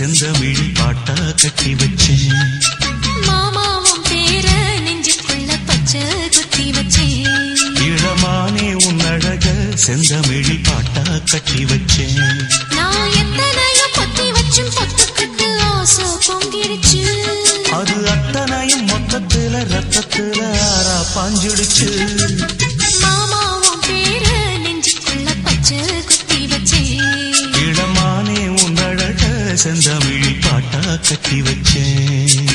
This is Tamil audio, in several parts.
செந்தமிழ் பாட்டா கட்டி வச்சேன். மாமாவும் பேர நெஞ்சுக்குள்ள பச்சை குத்தி வச்சேன். இளமானே உன் அழக செந்தமிழ் பாட்டா கட்டி வச்சேன். நான் எத்தனையோ பத்தி வச்சும் பத்துக்கிட்டு ஆசை பொங்கிடுச்சு. அது அத்தனையும் மொத்தத்துல ரத்தத்துல ஆறா பாஞ்சிடுச்சு. மாமாவும் பேர நெஞ்சுக்குள்ள பச்சை குத்தி வச்சேன். இளமானே உன் அழக செந்தமிழ் பாட்டா கட்டி வச்சேன்.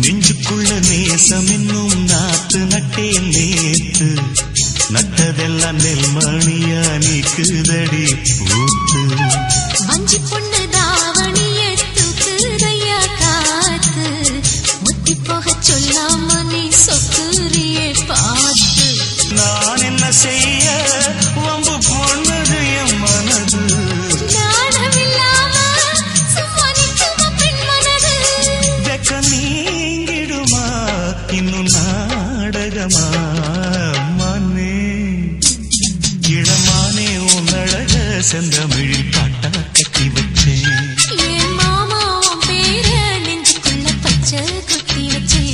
நெஞ்சுக்குள்ள நேசம் என்னும் நாத்து நட்டேன் நேத்து. நட்டதெல்லாம் நெல்மணியா நீக்குதடி பூத்து. வஞ்சி பொண்ணு தாவணிய தூக்குதையா காத்து. முத்தி போக சொல்லாம நீ சொக்குரியே பார்த்து. நான் என்ன செய்ய வம்பு பொண்ணது என் மனது. நாணமில்லாம சும்மா நிற்குமா பெண் மனது. வெக்க நீங்கிடுமா இன்னும் நாடகமா மானே. இளமானே உன் அழக செந்தமிழ் பாட்டா கட்டி வச்சேன். என் மாமாவும் பேர நெஞ்சுக்குள்ள பச்சை குத்தி வச்சேன்.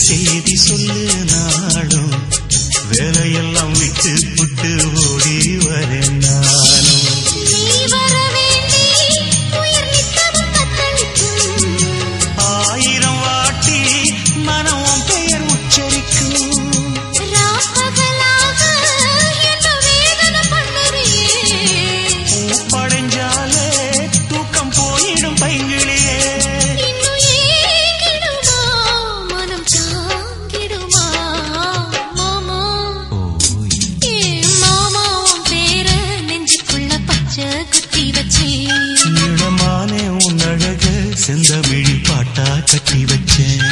சேதி சொல்லு நாடும் வேலையெல்லாம் விட்டு புட்டு ஓடி வரேன் நானும். ஆயிரம் வாட்டி மனம் பெயர் உச்சரிக்கும். படைஞ்சாலே தூக்கம் போயிடும் பைங்கிளியே. இளமானே உன் அழக செந்தமிழ் பாட்டா கட்டி வச்சேன்.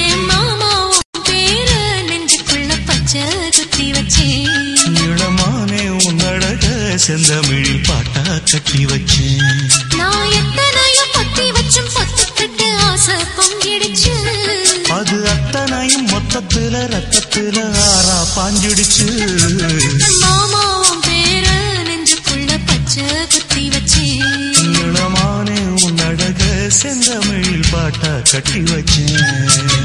என் மாமாவும் பேர நெஞ்சுக்குள்ள பச்சை குத்தி வச்சேன். இளமானே உன் அழக செந்தமிழ் பாட்டா கட்டி வச்சேன். நான் எத்தனையோ பத்தி வச்சும் பத்துக்கிட்டு ஆசை பொங்கிடுச்சு. அது அத்தனையும் மொத்தத்துல ரத்தத்துல ஆறா பாஞ்சிடுச்சு. மாமாவும் பேர நெஞ்சுக்குள்ள பச்சை குத்தி வச்சேன். இளமானே உன் அழக செந்தமிழ் பாட்டா கட்டி வச்சேன்.